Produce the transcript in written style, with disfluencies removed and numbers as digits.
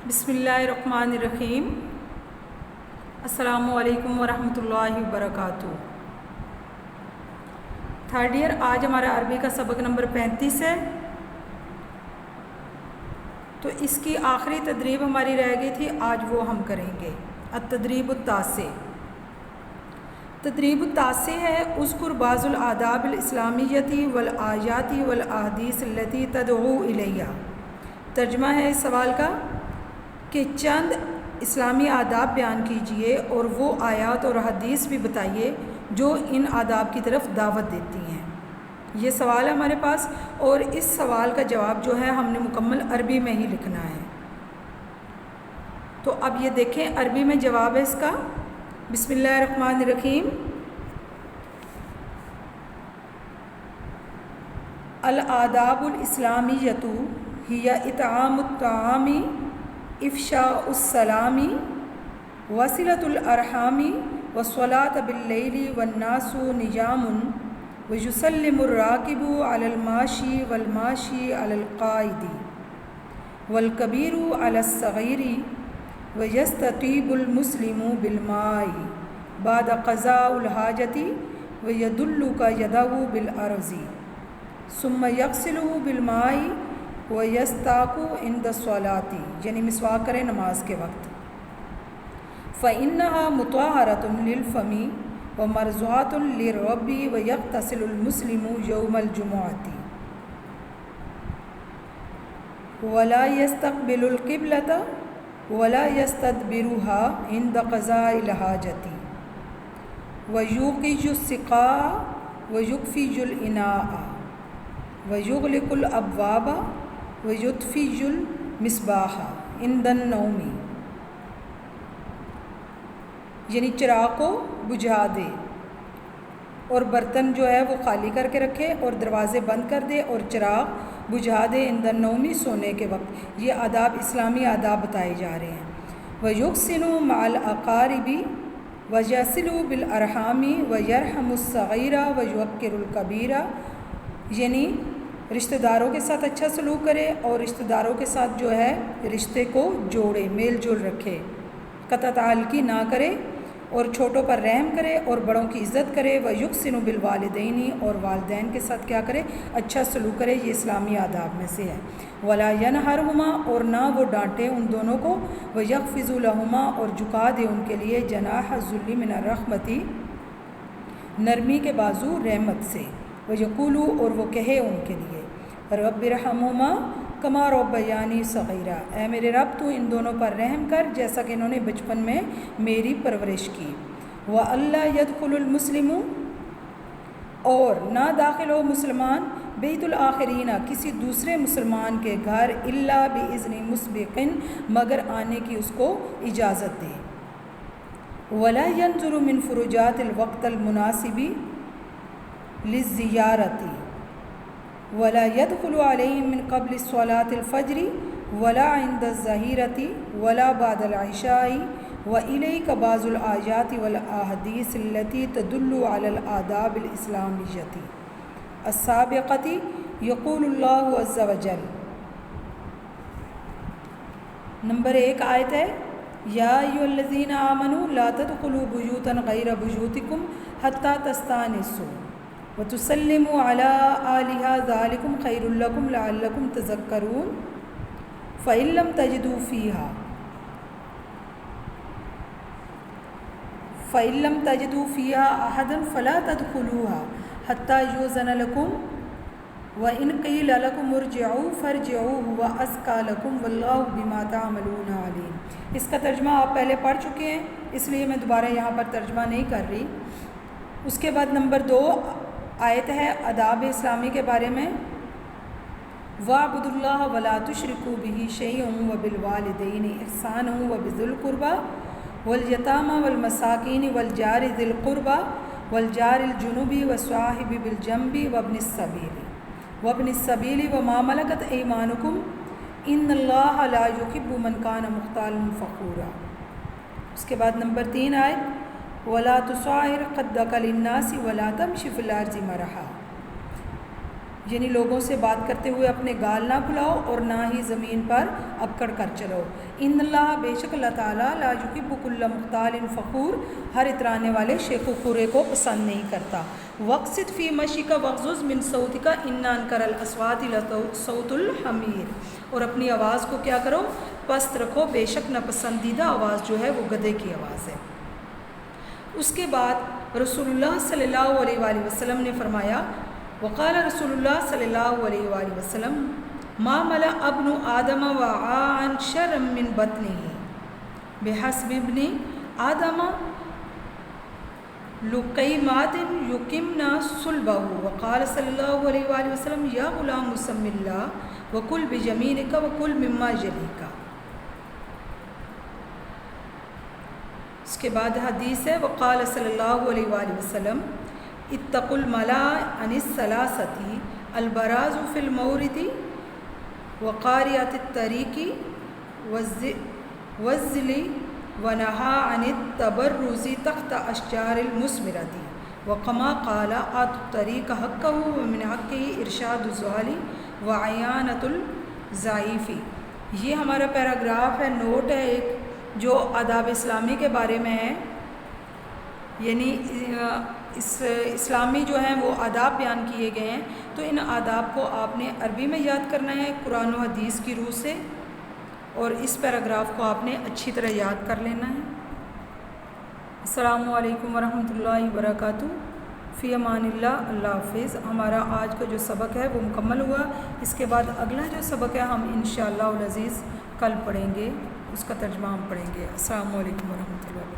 بسم اللہ الرحمن الرحیم۔ السلام علیکم ورحمۃ اللہ وبرکاتہ۔ تھرڈ ایئر، آج ہمارا عربی کا سبق نمبر 35 ہے۔ تو اس کی آخری تدریب ہماری رہ گئی تھی، آج وہ ہم کریں گے۔ التدریب التاسع، تدریب التاسع ہے اذکر بعض الآداب الاسلامیۃ والآیات والاحادیث التي تدعو الیہا۔ ترجمہ ہے اس سوال کا کہ چند اسلامی آداب بیان کیجئے اور وہ آیات اور حدیث بھی بتائیے جو ان آداب کی طرف دعوت دیتی ہیں۔ یہ سوال ہے ہمارے پاس، اور اس سوال کا جواب جو ہے ہم نے مکمل عربی میں ہی لکھنا ہے۔ تو اب یہ دیکھیں عربی میں جواب ہے اس کا۔ بسم اللہ الرحمن الرحیم۔ الآداب الاسلامیۃ ہی اطعام الطعام، افشاء السلام، وصلۃ الارحام، والصلاۃ باللیل والناس نجام، ویسلم الراکب علی الماشی والماشی علی القائد، والکبیر علی الصغیر، ویستطیب المسلم بالماء بعد قضاء الحاجۃ، ویدلک یدہ بالارض، ثم یغسلہ بالماء ویستاق عند الصلاۃ، یعنی مسواک کریں نماز کے وقت۔ فإنها مطہرۃ للفم ومرضاۃ للرب، ویغتسل المسلم یوم الجمعۃ، ولا یستقبل القبلۃ ولا یستدبرها عند قضاء الحاجۃ، ویوقظ السقاء ویکفج الاناء، ویغلق الابواب ویطفئ المصباح عند النوم، یعنی چراغ کو بجھا دے اور برتن جو ہے وہ خالی کر کے رکھے اور دروازے بند کر دے اور چراغ بجھا دے عند النوم، سونے کے وقت۔ یہ آداب اسلامی آداب بتائے جا رہے ہیں۔ وَيُحْسِنُ مَعَ الْأَقَارِبِ وَيَصِلُ بِالْأَرْحَامِ وَيَرْحَمُ الصَّغِيرَ وَيُوَقِّرُ الْكَبِيرَ، یعنی رشتہ داروں کے ساتھ اچھا سلوک کرے اور رشتہ داروں کے ساتھ جو ہے رشتے کو جوڑے، میل جول رکھے، قطع تعلقی نہ کرے، اور چھوٹوں پر رحم کرے اور بڑوں کی عزت کرے۔ وَيُحْسِنُ بِالْوَالِدَيْنِ، اور والدین کے ساتھ کیا کرے؟ اچھا سلوک کرے۔ یہ اسلامی آداب میں سے ہے۔ وَلَا يَنْهَرْهُمَا، اور نہ وہ ڈانٹے ان دونوں کو۔ وَيَخْفِضُ لَهُمَا، اور جھکا دے ان کے لیے جناح الذُّلِّ مِنَ الرَّحْمَةِ، نرمی کے بازو رحمت سے۔ وَيَقُولُ، اور وہ کہے ان کے لیے، رَبِّ ارْحَمْهُمَا کما ربیانی صغیرا، اے میرے رب تو ان دونوں پر رحم کر جیسا کہ انہوں نے بچپن میں میری پرورش کی۔ وَأَلَّا يَدْخُلُ الْمُسْلِمُ، اور نہ داخل ہو مسلمان، بیت الآخرین، کسی دوسرے مسلمان کے گھر، الا بإذن مسبق، مگر آنے کی اس کو اجازت دے۔ وَلَا يَنْظُرُ مِنْ فُرُجَاتِ الْوَقْتِ الْمُنَاسِبِ لِلزِّيَارَةِ، ولا يدخل عليهم من قبل صلاة الفجر ولا عند الظهيرة ولا بعد العشاء، وإليك بعض الآيات والأحاديث التي تدل على الآداب الإسلامية السابقة، يقول الله عز وجل۔ نمبر 1 آیت ہے، یا ایھا الذین آمنوا لا تدخلوا بیوتا غیر بیوتکم حتی تستأنسوا وَتُسَلِّمُوا عَلَىٰ أَهْلِهَا ذَلِكُمْ خَيْرٌ لَكُمْ لَعَلَّكُمْ تَذَكَّرُونَ۔ فَإِن لَّمْ تَجِدُوا فِيهَا أَحَدًا فَلَا تَدْخُلُوهَا حَتَّىٰ يُؤْذَنَ لَكُمْ، وَإِن قِيلَ لَكُمُ ارْجِعُوا فَارْجِعُوا هُوَ أَزْكَىٰ لَكُمْ وَاللَّهُ بِمَا تَعْمَلُونَ عَلِيمٌ۔ اس کا ترجمہ آپ پہلے پڑھ چکے ہیں، اس لیے میں دوبارہ یہاں پر ترجمہ نہیں کر رہی۔ اس کے بعد نمبر 2 آیت ہے آداب اسلامی کے بارے میں۔ وَاعْبُدُوا اللَّهَ وَلَا تُشْرِكُوا بِهِ شَيْئًا وَبِالْوَالِدَيْنِ إِحْسَانًا وَبِذِي الْقُرْبَىٰ وَالْيَتَامَىٰ وَالْمَسَاكِينِ وَالْجَارِ ذِي الْقُرْبَىٰ وَالْجَارِ الْجُنُبِ وَالصَّاحِبِ بِالْجَنبِ وَابْنِ السَّبِيلِ وَمَا مَلَكَتْ أَيْمَانُكُمْ إِنَّ اللَّهَ لَا يُحِبُّ مَنْ كَانَ مُخْتَالًا فَخُورًا۔ اس کے بعد نمبر 3 آیت، وَلَا تُصَعِّرْ خَدَّكَ لِلنَّاسِ وَلَا تَمْشِ فِي الْأَرْضِ مَرَحًا، یعنی لوگوں سے بات کرتے ہوئے اپنے گال نہ کھلاؤ اور نہ ہی زمین پر اکڑ کر چلو. ان اللہ بے شک اللہ تعالیٰ لا یحب کل مختال فخور ہر اترانے والے شیخ و خورے کو پسند نہیں کرتا. وقصد فی مشیک وغضض من صوتک ان انکر الاصوات لصوت الحمیر. اور اپنی آواز کو کیا کرو؟ پست رکھو، بے شک ناپسندیدہ آواز جو ہے وہ گدھے کی آواز ہے. اس کے بعد رسول اللہ صلی اللہ علیہ وآلہ وسلم نے فرمایا، وقال رسول اللہ صلی اللہ علیہ وآلہ وسلم ما ملأ ابن آدم وعاء شرا من بطنه بحسب ابن آدم لقیمات یقمن صلبہ. وقال صلی اللہ علیہ وآلہ وسلم یا غلام سم اللہ وکل بجمینک وکل مما یلیک. اس کے بعد حدیث ہے، وقال صلی اللہ علیہ وآلہ وسلم اتقوا الملا عن الثلاثۃ البراز فی المورد وقاریۃ الطریق والظل ونہا عن التبرز تحت اشجار المثمرۃ وکما قال آتوا الطریق حقہ ومن حقہ ارشاد الضال وعیانۃ الضعیف. یہ ہمارا پیراگراف ہے، نوٹ ہے ایک، جو آداب اسلامی کے بارے میں ہے. یعنی اسلامی جو ہیں وہ آداب بیان کیے گئے ہیں، تو ان آداب کو آپ نے عربی میں یاد کرنا ہے قرآن و حدیث کی روح سے، اور اس پیراگراف کو آپ نے اچھی طرح یاد کر لینا ہے. السلام علیکم ورحمۃ اللہ وبرکاتہ. فی امان اللہ. اللہ حافظ. ہمارا آج کا جو سبق ہے وہ مکمل ہوا. اس کے بعد اگلا جو سبق ہے ہم انشاءاللہ العزیز کل پڑھیں گے، اس کا ترجمہ ہم پڑھیں گے. السلام علیکم ورحمۃ اللہ.